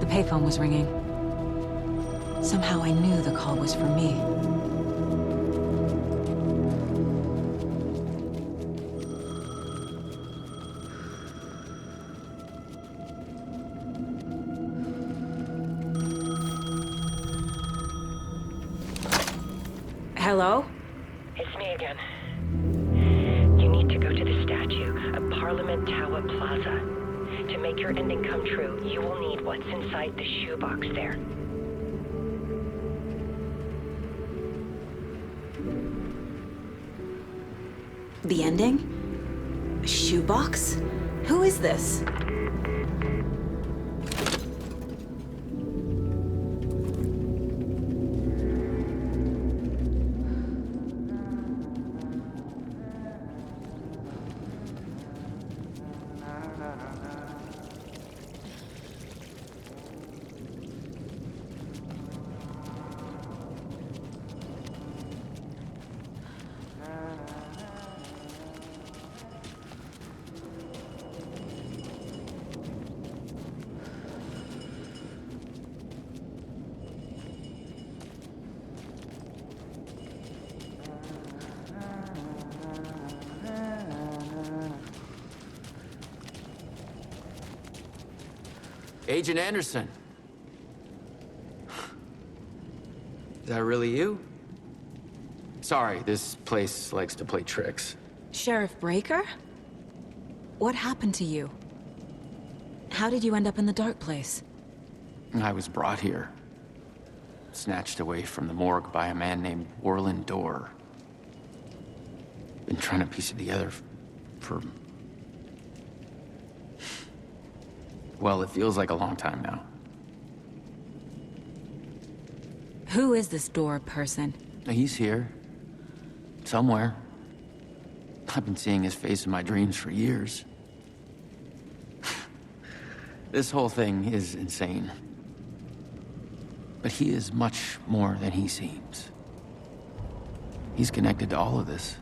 The payphone was ringing. Somehow I knew the call was for me. Hello? It's me again. You need to go to the statue at Parliament Tower Plaza. To make your ending come true, you will need what's inside the shoebox there. The ending? A shoebox? Who is this? Agent Anderson. Is that really you? Sorry, this place likes to play tricks. Sheriff Breaker? What happened to you? How did you end up in the dark place? I was brought here. Snatched away from the morgue by a man named Warland Dorr. Been trying to piece it together for... Well, it feels like a long time now. Who is this Dorr person? He's here. Somewhere. I've been seeing his face in my dreams for years. This whole thing is insane. But he is much more than he seems. He's connected to all of this.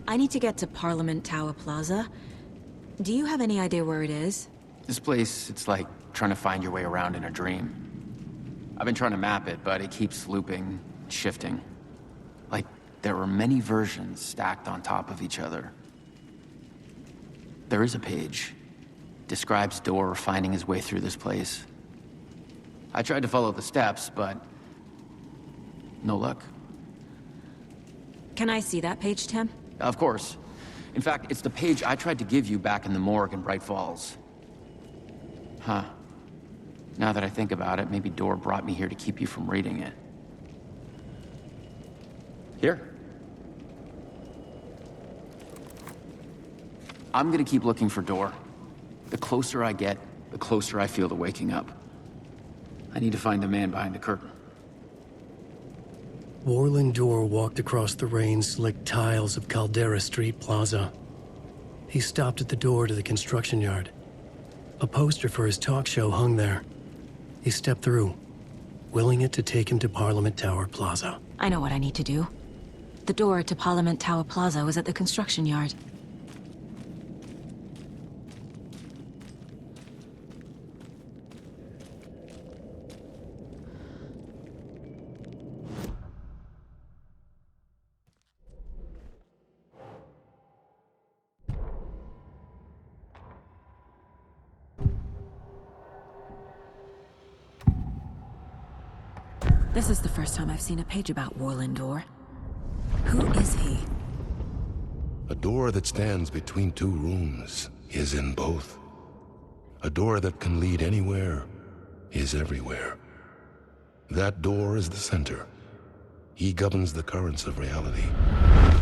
I need to get to Parliament Tower Plaza. Do you have any idea where it is? This place, it's like trying to find your way around in a dream. I've been trying to map it, but it keeps looping, shifting. Like there are many versions stacked on top of each other. There is a page. Describes Dorr finding his way through this place. I tried to follow the steps, but no luck. Can I see that page, Tim? Of course. In fact, it's the page I tried to give you back in the morgue in Bright Falls. Huh. Now that I think about it, maybe Dorr brought me here to keep you from reading it. Here. I'm gonna keep looking for Dorr. The closer I get, the closer I feel to waking up. I need to find the man behind the curtain. Warland Dorr walked across the rain-slicked tiles of Caldera Street Plaza. He stopped at the door to the construction yard. A poster for his talk show hung there. He stepped through, willing it to take him to Parliament Tower Plaza. I know what I need to do. The door to Parliament Tower Plaza was at the construction yard. This is the first time I've seen a page about Warland Dorr. Who is he? A door that stands between two rooms is in both. A door that can lead anywhere is everywhere. That door is the center. He governs the currents of reality.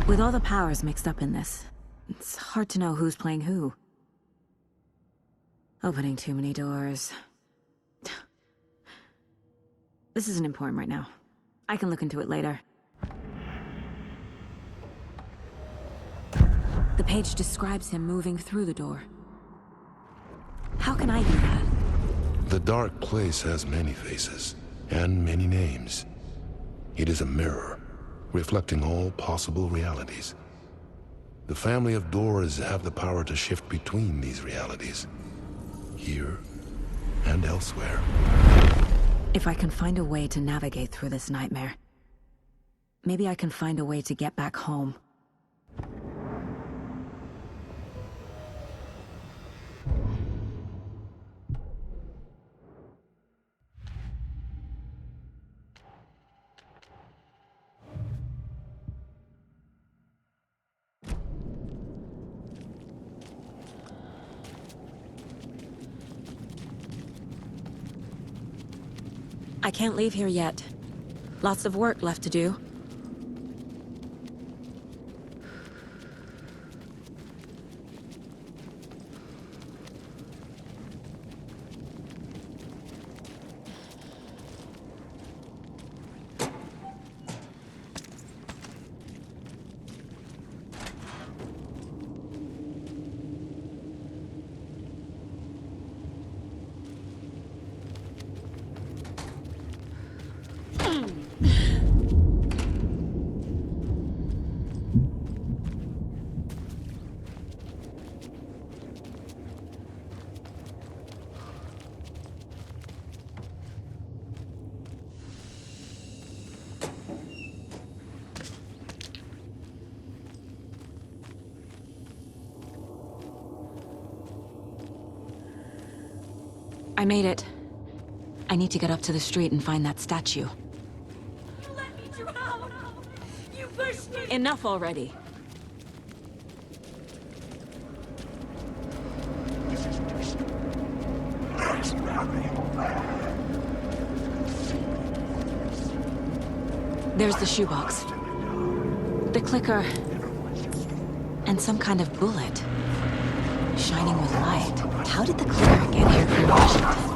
With all the powers mixed up in this, it's hard to know who's playing who. Opening too many doors. This isn't important right now. I can look into it later. The page describes him moving through the door. How can I do that? The dark place has many faces and many names. It is a mirror, reflecting all possible realities. The family of doors have the power to shift between these realities, here and elsewhere. If I can find a way to navigate through this nightmare, maybe I can find a way to get back home. I can't leave here yet. Lots of work left to do. I made it. I need to get up to the street and find that statue. You let me drown! You pushed me! Enough already. There's the shoebox. The clicker. And some kind of bullet. Shining with light. How did the clicker get here from Washington?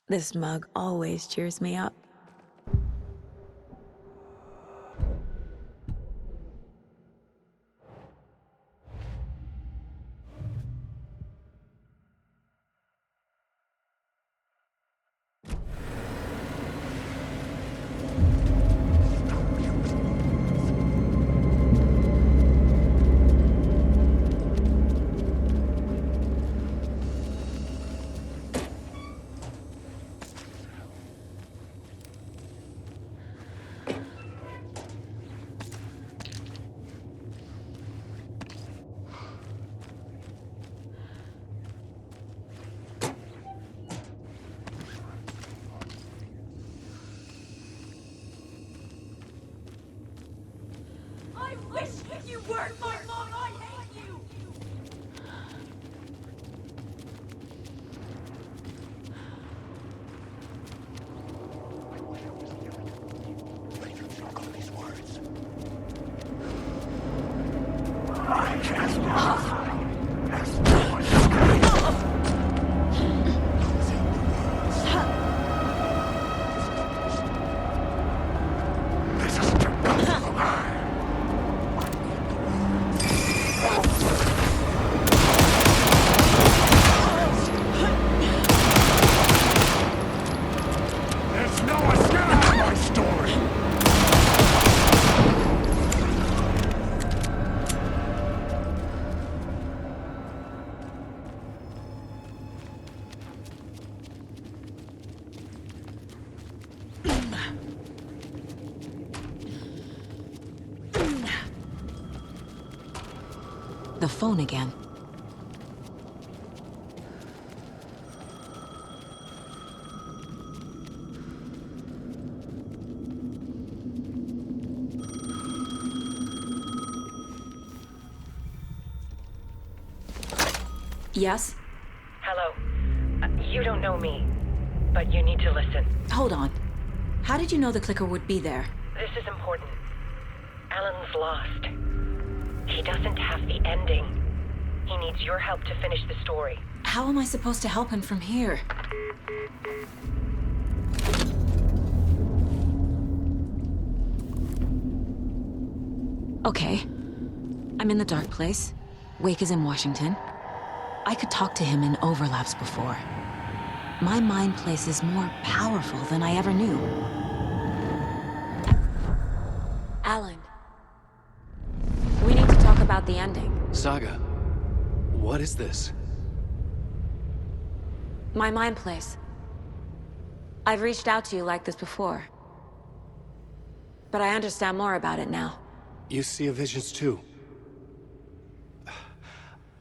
This mug always cheers me up. I wish you weren't my mom! I hate you! The phone again. Yes? Hello. You don't know me, but you need to listen. Hold on. How did you know the clicker would be there? This is important. Alan's lost. He doesn't have the ending. He needs your help to finish the story. How am I supposed to help him from here? Okay. I'm in the dark place. Wake is in Washington. I could talk to him in overlaps before. My mind place is more powerful than I ever knew. Alan. We need to talk about the ending. Saga, what is this? My mind place. I've reached out to you like this before. But I understand more about it now. You see visions too.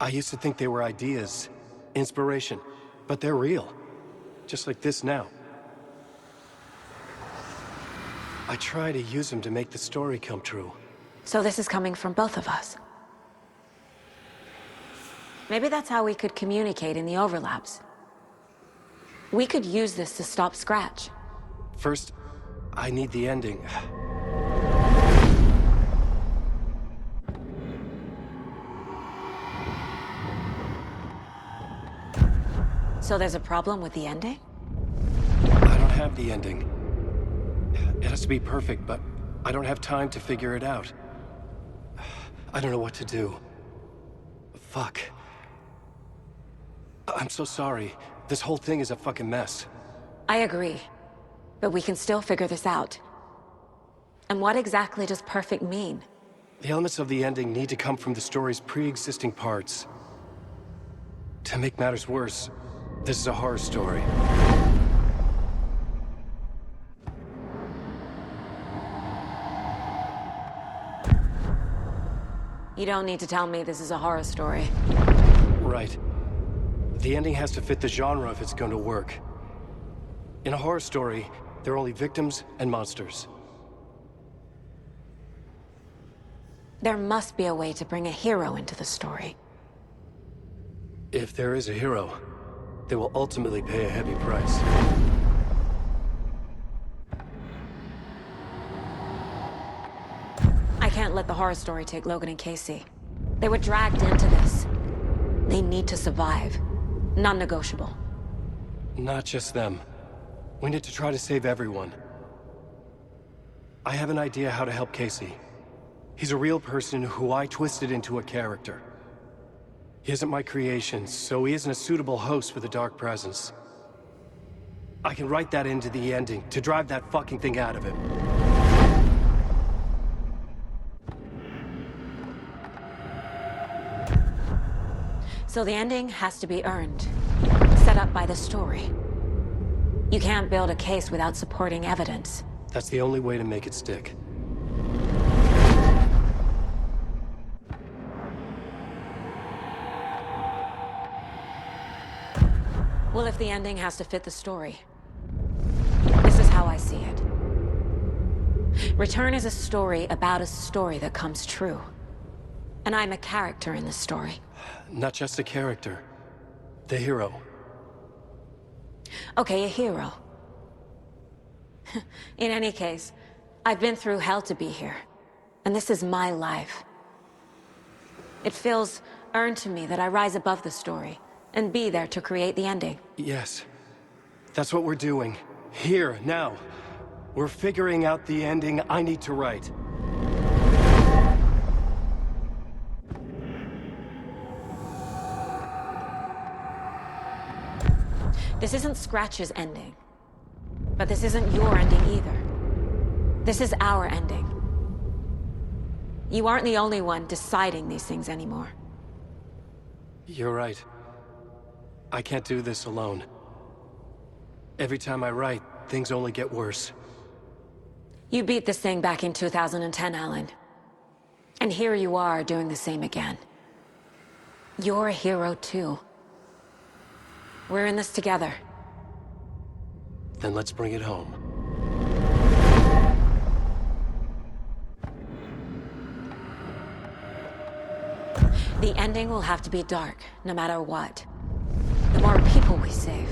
I used to think they were ideas, inspiration, but they're real. Just like this now. I try to use them to make the story come true. So this is coming from both of us. Maybe that's how we could communicate in the overlaps. We could use this to stop Scratch. First, I need the ending. So there's a problem with the ending? I don't have the ending. It has to be perfect, but I don't have time to figure it out. I don't know what to do. Fuck. I'm so sorry. This whole thing is a fucking mess. I agree. But we can still figure this out. And what exactly does perfect mean? The elements of the ending need to come from the story's pre-existing parts. To make matters worse, this is a horror story. You don't need to tell me this is a horror story. Right. The ending has to fit the genre if it's going to work. In a horror story, there are only victims and monsters. There must be a way to bring a hero into the story. If there is a hero, they will ultimately pay a heavy price. I can't let the horror story take Logan and Casey. They were dragged into this. They need to survive. Non-negotiable. Not just them. We need to try to save everyone. I have an idea how to help Casey. He's a real person who I twisted into a character. He isn't my creation, so he isn't a suitable host with a dark presence. I can write that into the ending to drive that fucking thing out of him. So the ending has to be earned. Set up by the story. You can't build a case without supporting evidence. That's the only way to make it stick. Well, if the ending has to fit the story, this is how I see it. Return is a story about a story that comes true. And I'm a character in the story. Not just a character. The hero. Okay, a hero. In any case, I've been through hell to be here. And this is my life. It feels earned to me that I rise above the story and be there to create the ending. Yes. That's what we're doing. Here, now. We're figuring out the ending I need to write. This isn't Scratch's ending. But this isn't your ending either. This is our ending. You aren't the only one deciding these things anymore. You're right. I can't do this alone. Every time I write, things only get worse. You beat this thing back in 2010, Alan. And here you are doing the same again. You're a hero too. We're in this together. Then let's bring it home. The ending will have to be dark, no matter what. The more people we save,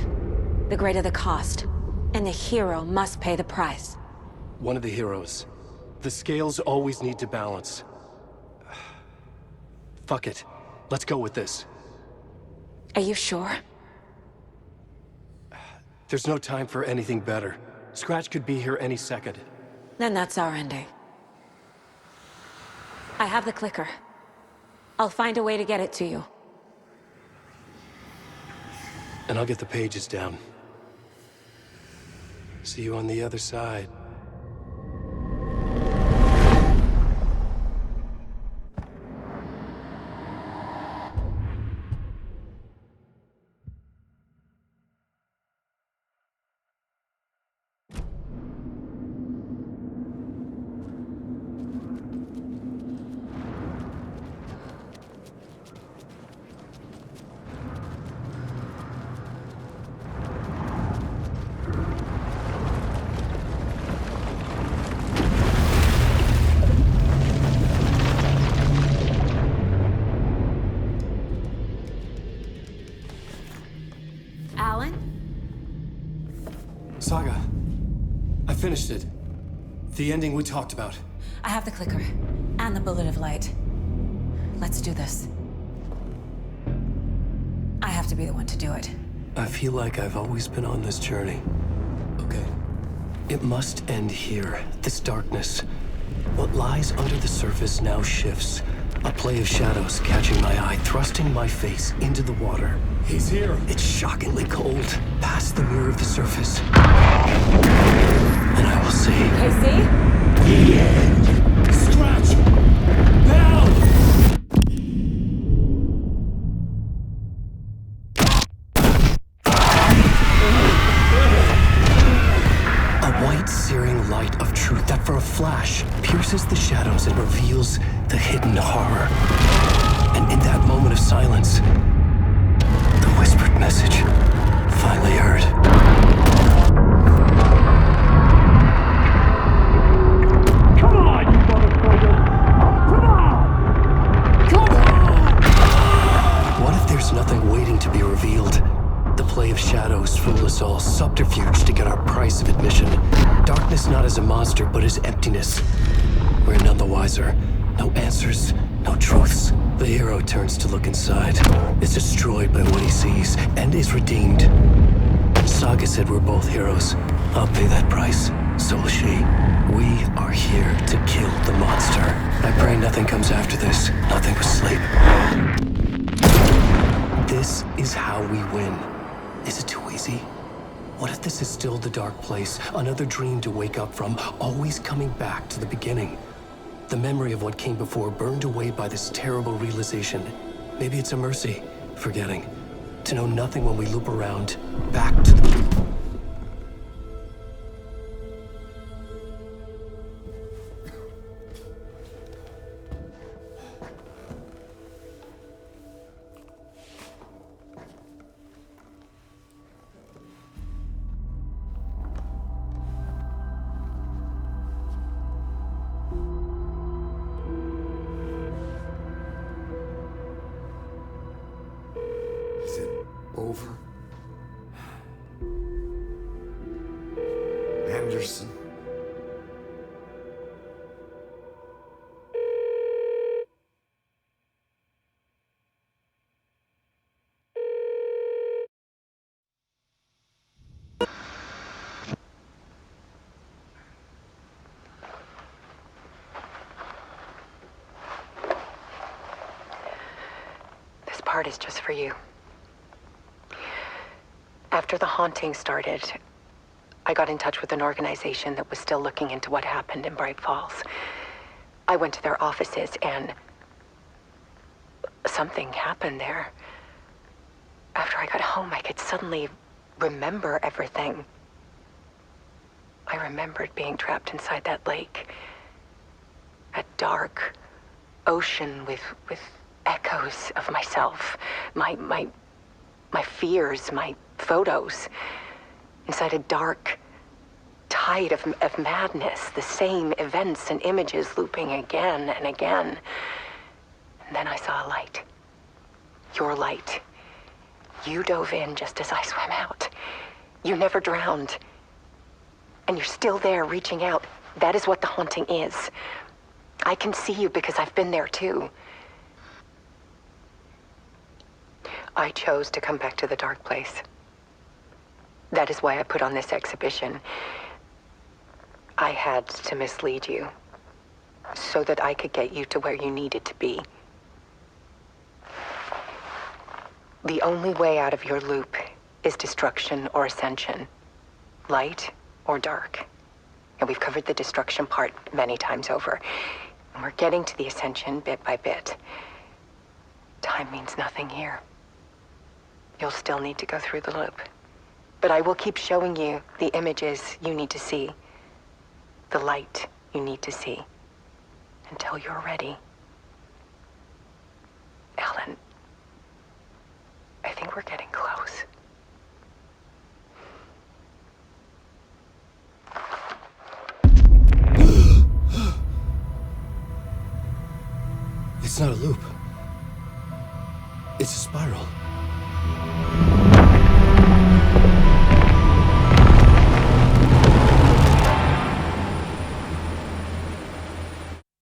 the greater the cost. And the hero must pay the price. One of the heroes. The scales always need to balance. Fuck it. Let's go with this. Are you sure? There's no time for anything better. Scratch could be here any second. Then that's our ending. I have the clicker. I'll find a way to get it to you. And I'll get the pages down. See you on the other side. Alan? Saga, I finished it. The ending we talked about. I have the clicker. And the bullet of light. Let's do this. I have to be the one to do it. I feel like I've always been on this journey. Okay. It must end here, this darkness. What lies under the surface now shifts. A play of shadows catching my eye, thrusting my face into the water. He's here. It's shockingly cold, past the mirror of the surface. And I will see. Casey? The end. Scratch! Now! A white, searing light of truth that for a flash pierces the shadows and reveals the hidden horror. And in that moment of silence, the whispered message finally heard. Come on, you motherfucker! Come on! Come on! What if there's nothing waiting to be revealed? The play of shadows fool us all, subterfuge to get our price of admission. Darkness not as a monster, but as emptiness. We're none the wiser. No answers, no truths. The hero turns to look inside, is destroyed by what he sees, and is redeemed. Saga said we're both heroes. I'll pay that price. So will she. We are here to kill the monster. I pray nothing comes after this. Nothing but sleep. This is how we win. Is it too easy? What if this is still the dark place? Another dream to wake up from, always coming back to the beginning. The memory of what came before burned away by this terrible realization. Maybe it's a mercy, forgetting. To know nothing when we loop around, back to the... Is it over? Anderson. This part is just for you. After the haunting started, I got in touch with an organization that was still looking into what happened in Bright Falls. I went to their offices and something happened there. After I got home, I could suddenly remember everything. I remembered being trapped inside that lake. A dark ocean with echoes of myself, my fears, my photos, inside a dark tide of madness, the same events and images looping again and again. And then I saw a light. Your light. You dove in just as I swam out. You never drowned. And you're still there reaching out. That is what the haunting is. I can see you because I've been there too. I chose to come back to the dark place. That is why I put on this exhibition. I had to mislead you so that I could get you to where you needed to be. The only way out of your loop is destruction or ascension, light or dark. And we've covered the destruction part many times over. And we're getting to the ascension bit by bit. Time means nothing here. You'll still need to go through the loop. But I will keep showing you the images you need to see, the light you need to see, until you're ready. Ellen, I think we're getting close. It's not a loop. It's a spiral.